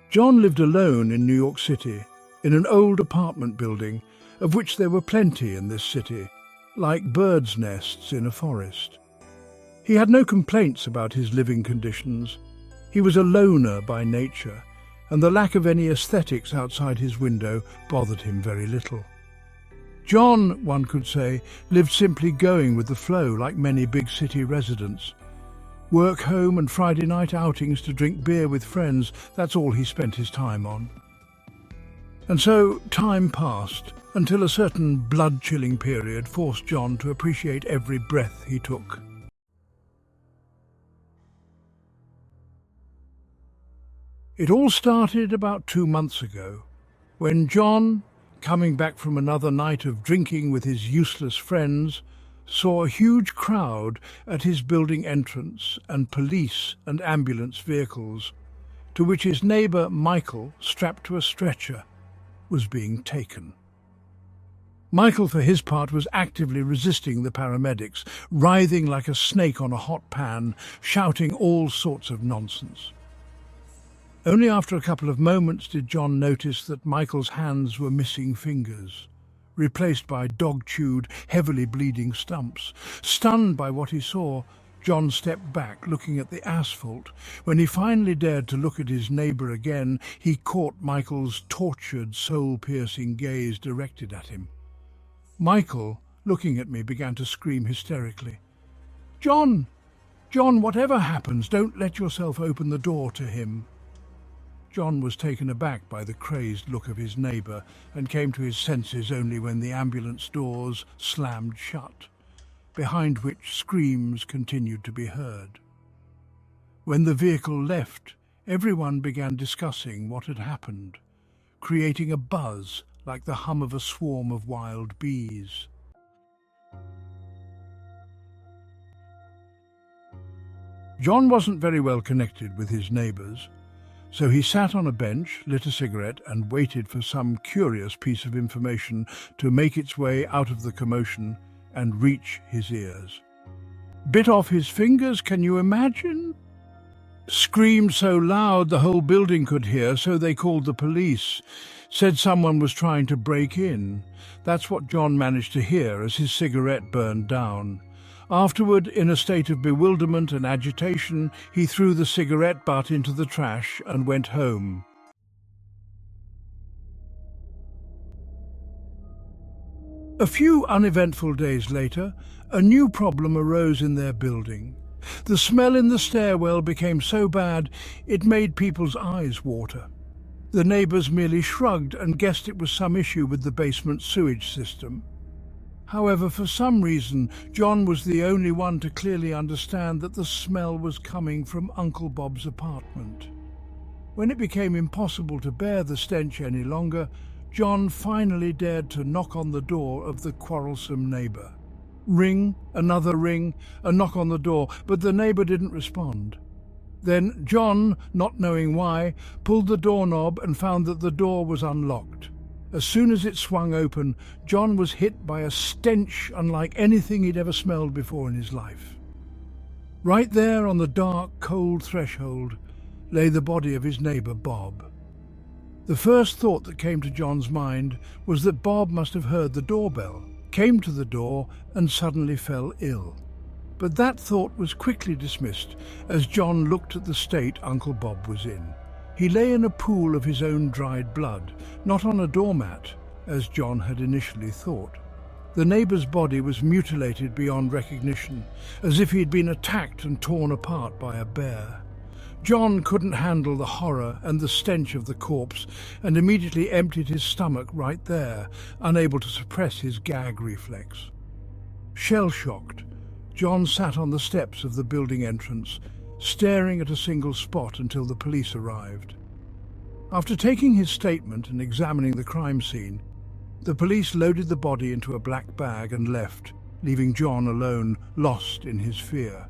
John lived alone in New York City, in an old apartment building, of which there were plenty in this city, like birds' nests in a forest. He had no complaints about his living conditions. He was a loner by nature, and the lack of any aesthetics outside his window bothered him very little. John, one could say, lived simply going with the flow like many big city residents. Work, home and Friday night outings to drink beer with friends, that's all he spent his time on. And so time passed until a certain blood-chilling period forced John to appreciate every breath he took. It all started about 2 months ago, when John, coming back from another night of drinking with his useless friends, saw a huge crowd at his building entrance and police and ambulance vehicles, to which his neighbour Michael, strapped to a stretcher, was being taken. Michael, for his part, was actively resisting the paramedics, writhing like a snake on a hot pan, shouting all sorts of nonsense. Only after a couple of moments did John notice that Michael's hands were missing fingers, replaced by dog-chewed, heavily bleeding stumps. Stunned by what he saw, John stepped back, looking at the asphalt. When he finally dared to look at his neighbour again, he caught Michael's tortured, soul-piercing gaze directed at him. Michael, looking at me, began to scream hysterically. "John! John, whatever happens, don't let yourself open the door to him." John was taken aback by the crazed look of his neighbour and came to his senses only when the ambulance doors slammed shut, behind which screams continued to be heard. When the vehicle left, everyone began discussing what had happened, creating a buzz like the hum of a swarm of wild bees. John wasn't very well connected with his neighbours, so he sat on a bench, lit a cigarette, and waited for some curious piece of information to make its way out of the commotion and reach his ears. Bit off his fingers, can you imagine? Screamed so loud the whole building could hear, so they called the police. Said someone was trying to break in. That's what John managed to hear as his cigarette burned down. Afterward, in a state of bewilderment and agitation, he threw the cigarette butt into the trash and went home. A few uneventful days later, a new problem arose in their building. The smell in the stairwell became so bad it made people's eyes water. The neighbours merely shrugged and guessed it was some issue with the basement sewage system. However, for some reason, John was the only one to clearly understand that the smell was coming from Uncle Bob's apartment. When it became impossible to bear the stench any longer, John finally dared to knock on the door of the quarrelsome neighbour. Ring, another ring, a knock on the door, but the neighbour didn't respond. Then John, not knowing why, pulled the doorknob and found that the door was unlocked. As soon as it swung open, John was hit by a stench unlike anything he'd ever smelled before in his life. Right there on the dark, cold threshold lay the body of his neighbour Bob. The first thought that came to John's mind was that Bob must have heard the doorbell, came to the door and suddenly fell ill. But that thought was quickly dismissed as John looked at the state Uncle Bob was in. He lay in a pool of his own dried blood, not on a doormat, as John had initially thought. The neighbour's body was mutilated beyond recognition, as if he'd been attacked and torn apart by a bear. John couldn't handle the horror and the stench of the corpse and immediately emptied his stomach right there, unable to suppress his gag reflex. Shell-shocked, John sat on the steps of the building entrance, staring at a single spot until the police arrived. After taking his statement and examining the crime scene, the police loaded the body into a black bag and left, leaving John alone, lost in his fear.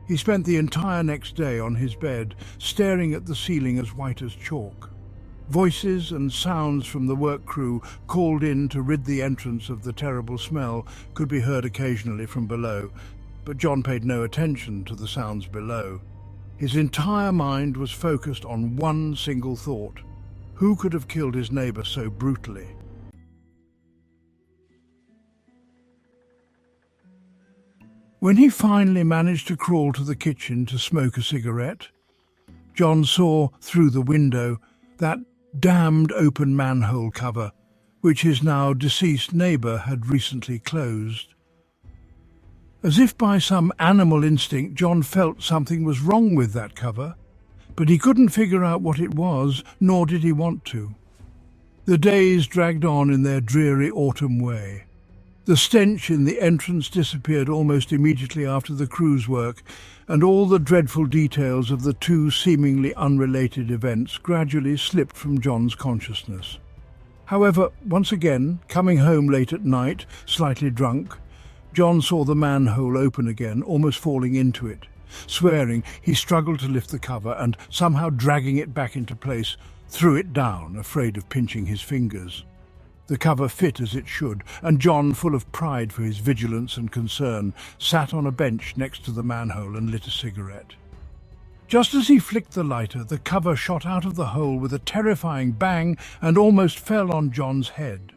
He spent the entire next day on his bed, staring at the ceiling as white as chalk. Voices and sounds from the work crew called in to rid the entrance of the terrible smell could be heard occasionally from below, but John paid no attention to the sounds below. His entire mind was focused on one single thought. Who could have killed his neighbor so brutally? When he finally managed to crawl to the kitchen to smoke a cigarette, John saw through the window that damned open manhole cover, which his now deceased neighbor had recently closed. As if by some animal instinct, John felt something was wrong with that cover, but he couldn't figure out what it was, nor did he want to. The days dragged on in their dreary autumn way. The stench in the entrance disappeared almost immediately after the crew's work, and all the dreadful details of the two seemingly unrelated events gradually slipped from John's consciousness. However, once again, coming home late at night, slightly drunk, John saw the manhole open again, almost falling into it. Swearing, he struggled to lift the cover and, somehow dragging it back into place, threw it down, afraid of pinching his fingers. The cover fit as it should, and John, full of pride for his vigilance and concern, sat on a bench next to the manhole and lit a cigarette. Just as he flicked the lighter, the cover shot out of the hole with a terrifying bang and almost fell on John's head.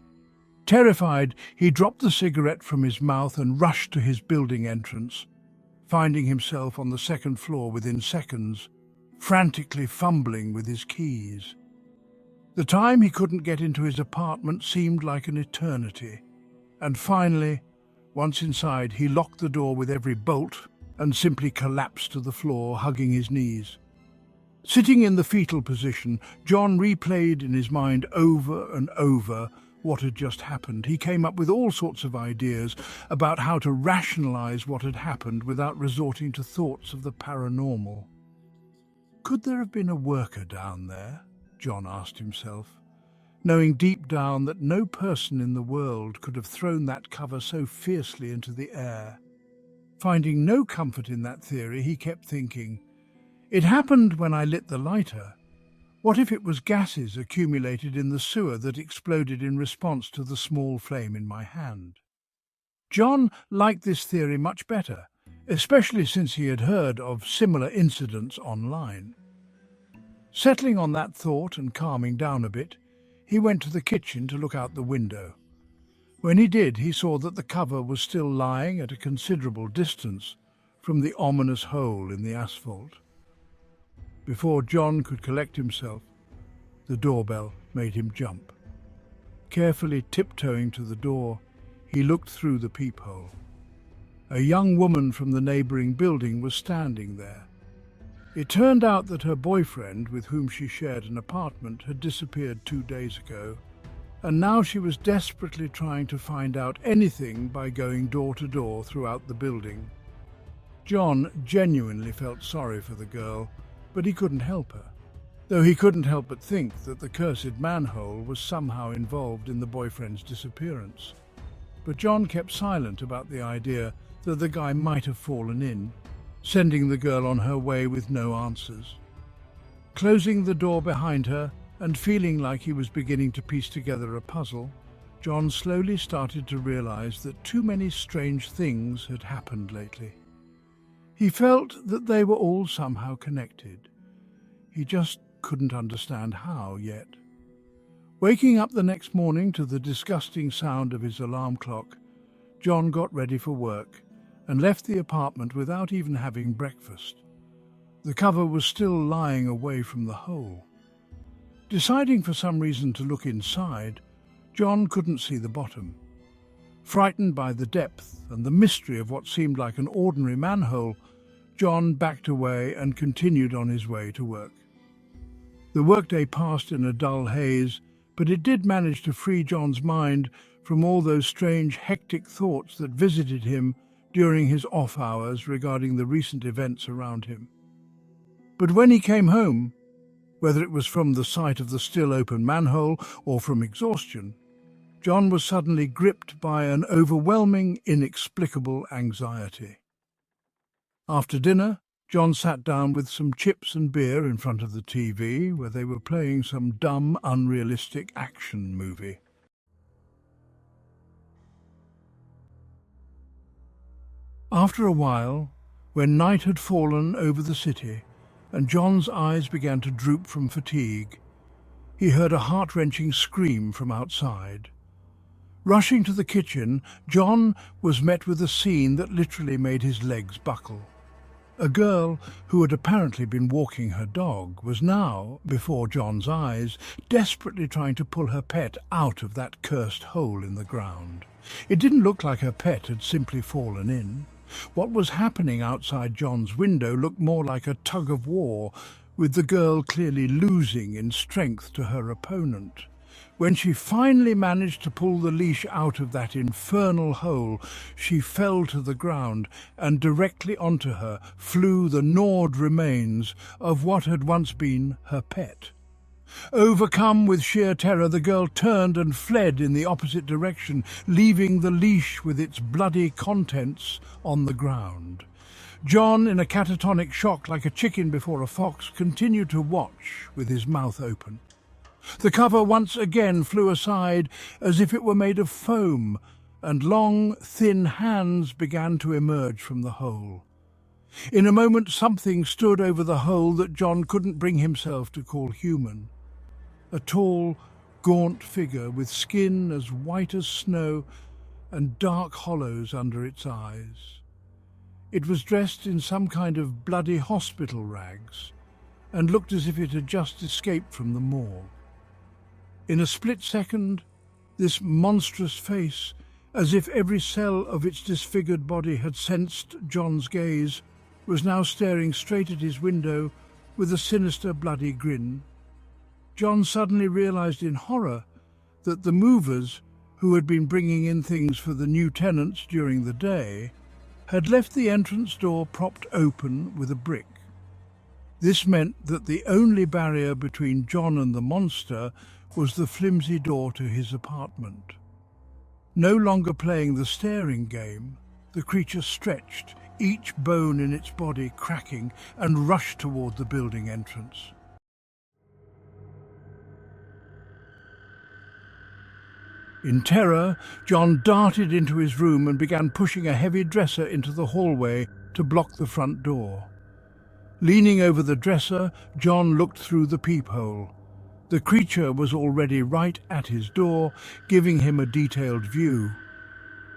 Terrified, he dropped the cigarette from his mouth and rushed to his building entrance, finding himself on the second floor within seconds, frantically fumbling with his keys. The time he couldn't get into his apartment seemed like an eternity, and finally, once inside, he locked the door with every bolt and simply collapsed to the floor, hugging his knees. Sitting in the fetal position, John replayed in his mind over and over what had just happened. He came up with all sorts of ideas about how to rationalize what had happened without resorting to thoughts of the paranormal. Could there have been a worker down there? John asked himself, knowing deep down that no person in the world could have thrown that cover so fiercely into the air. Finding no comfort in that theory, he kept thinking, it happened when I lit the lighter. What if it was gases accumulated in the sewer that exploded in response to the small flame in my hand? John liked this theory much better, especially since he had heard of similar incidents online. Settling on that thought and calming down a bit, he went to the kitchen to look out the window. When he did, he saw that the cover was still lying at a considerable distance from the ominous hole in the asphalt. Before John could collect himself, the doorbell made him jump. Carefully tiptoeing to the door, he looked through the peephole. A young woman from the neighbouring building was standing there. It turned out that her boyfriend, with whom she shared an apartment, had disappeared 2 days ago, and now she was desperately trying to find out anything by going door to door throughout the building. John genuinely felt sorry for the girl, but he couldn't help her, though he couldn't help but think that the cursed manhole was somehow involved in the boyfriend's disappearance. But John kept silent about the idea that the guy might have fallen in, sending the girl on her way with no answers. Closing the door behind her and feeling like he was beginning to piece together a puzzle, John slowly started to realize that too many strange things had happened lately. He felt that they were all somehow connected. He just couldn't understand how yet. Waking up the next morning to the disgusting sound of his alarm clock, John got ready for work and left the apartment without even having breakfast. The cover was still lying away from the hole. Deciding for some reason to look inside, John couldn't see the bottom. Frightened by the depth and the mystery of what seemed like an ordinary manhole, John backed away and continued on his way to work. The workday passed in a dull haze, but it did manage to free John's mind from all those strange, hectic thoughts that visited him during his off hours regarding the recent events around him. But when he came home, whether it was from the sight of the still open manhole or from exhaustion, John was suddenly gripped by an overwhelming, inexplicable anxiety. After dinner, John sat down with some chips and beer in front of the TV, where they were playing some dumb, unrealistic action movie. After a while, when night had fallen over the city and John's eyes began to droop from fatigue. He heard a heart-wrenching scream from outside. Rushing to the kitchen, John was met with a scene that literally made his legs buckle. A girl who had apparently been walking her dog was now, before John's eyes, desperately trying to pull her pet out of that cursed hole in the ground. It didn't look like her pet had simply fallen in. What was happening outside John's window looked more like a tug of war, with the girl clearly losing in strength to her opponent. When she finally managed to pull the leash out of that infernal hole, she fell to the ground, and directly onto her flew the gnawed remains of what had once been her pet. Overcome with sheer terror, the girl turned and fled in the opposite direction, leaving the leash with its bloody contents on the ground. John, in a catatonic shock like a chicken before a fox, continued to watch with his mouth open. The cover once again flew aside as if it were made of foam, and long, thin hands began to emerge from the hole. In a moment something stood over the hole that John couldn't bring himself to call human. A tall, gaunt figure with skin as white as snow and dark hollows under its eyes. It was dressed in some kind of bloody hospital rags and looked as if it had just escaped from the morgue. In a split second, this monstrous face, as if every cell of its disfigured body had sensed John's gaze, was now staring straight at his window with a sinister, bloody grin. John suddenly realized in horror that the movers, who had been bringing in things for the new tenants during the day, had left the entrance door propped open with a brick. This meant that the only barrier between John and the monster was the flimsy door to his apartment. No longer playing the staring game, the creature stretched, each bone in its body cracking, and rushed toward the building entrance. In terror, John darted into his room and began pushing a heavy dresser into the hallway to block the front door. Leaning over the dresser, John looked through the peephole. The creature was already right at his door, giving him a detailed view.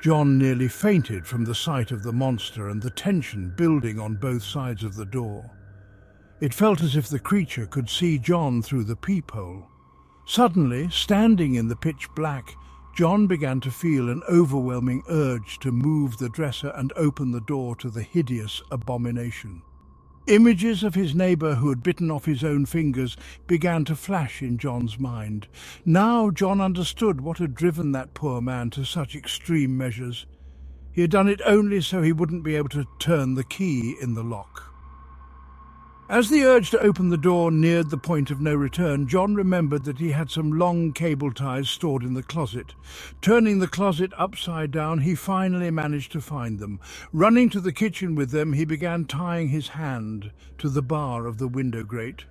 John nearly fainted from the sight of the monster and the tension building on both sides of the door. It felt as if the creature could see John through the peephole. Suddenly, standing in the pitch black, John began to feel an overwhelming urge to move the dresser and open the door to the hideous abomination. Images of his neighbour who had bitten off his own fingers began to flash in John's mind. Now John understood what had driven that poor man to such extreme measures. He had done it only so he wouldn't be able to turn the key in the lock. As the urge to open the door neared the point of no return, John remembered that he had some long cable ties stored in the closet. Turning the closet upside down, he finally managed to find them. Running to the kitchen with them, he began tying his hand to the bar of the window grate.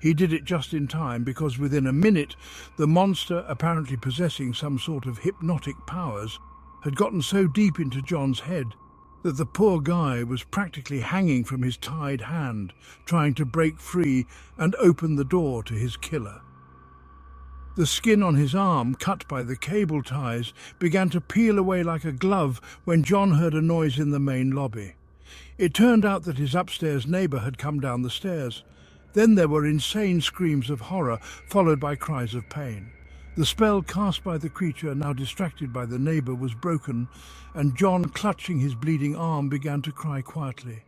He did it just in time, because within a minute, the monster, apparently possessing some sort of hypnotic powers, had gotten so deep into John's head that the poor guy was practically hanging from his tied hand, trying to break free and open the door to his killer. The skin on his arm, cut by the cable ties, began to peel away like a glove when John heard a noise in the main lobby. It turned out that his upstairs neighbour had come down the stairs. Then there were insane screams of horror, followed by cries of pain. The spell cast by the creature, now distracted by the neighbour, was broken, and John, clutching his bleeding arm, began to cry quietly.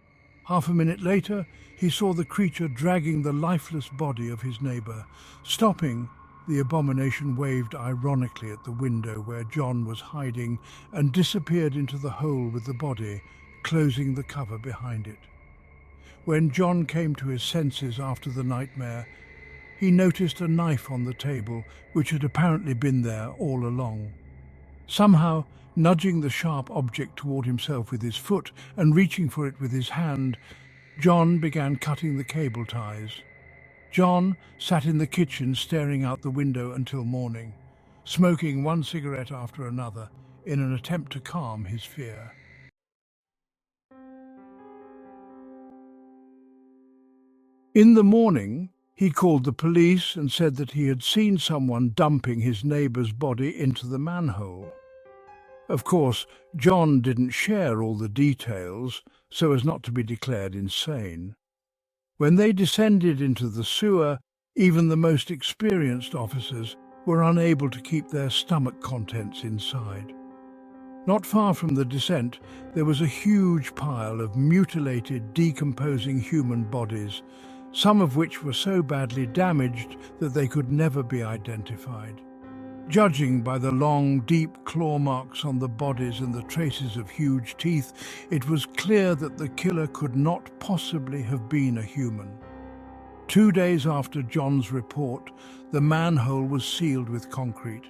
Half a minute later, he saw the creature dragging the lifeless body of his neighbour. Stopping, the abomination waved ironically at the window where John was hiding and disappeared into the hole with the body, closing the cover behind it. When John came to his senses after the nightmare, he noticed a knife on the table, which had apparently been there all along. Somehow, nudging the sharp object toward himself with his foot and reaching for it with his hand, John began cutting the cable ties. John sat in the kitchen staring out the window until morning, smoking one cigarette after another in an attempt to calm his fear. In the morning, he called the police and said that he had seen someone dumping his neighbour's body into the manhole. Of course, John didn't share all the details so as not to be declared insane. When they descended into the sewer, even the most experienced officers were unable to keep their stomach contents inside. Not far from the descent, there was a huge pile of mutilated, decomposing human bodies, some of which were so badly damaged that they could never be identified. Judging by the long, deep claw marks on the bodies and the traces of huge teeth, it was clear that the killer could not possibly have been a human. 2 days after John's report, the manhole was sealed with concrete.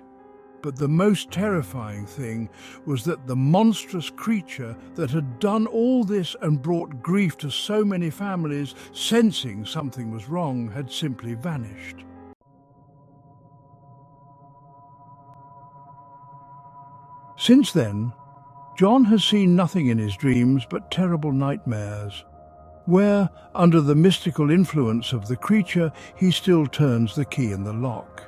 But the most terrifying thing was that the monstrous creature that had done all this and brought grief to so many families, sensing something was wrong, had simply vanished. Since then, John has seen nothing in his dreams but terrible nightmares, where, under the mystical influence of the creature, he still turns the key in the lock.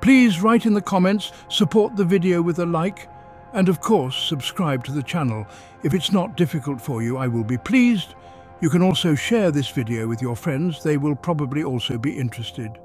Please write in the comments, support the video with a like, and of course subscribe to the channel. If it's not difficult for you, I will be pleased. You can also share this video with your friends, they will probably also be interested.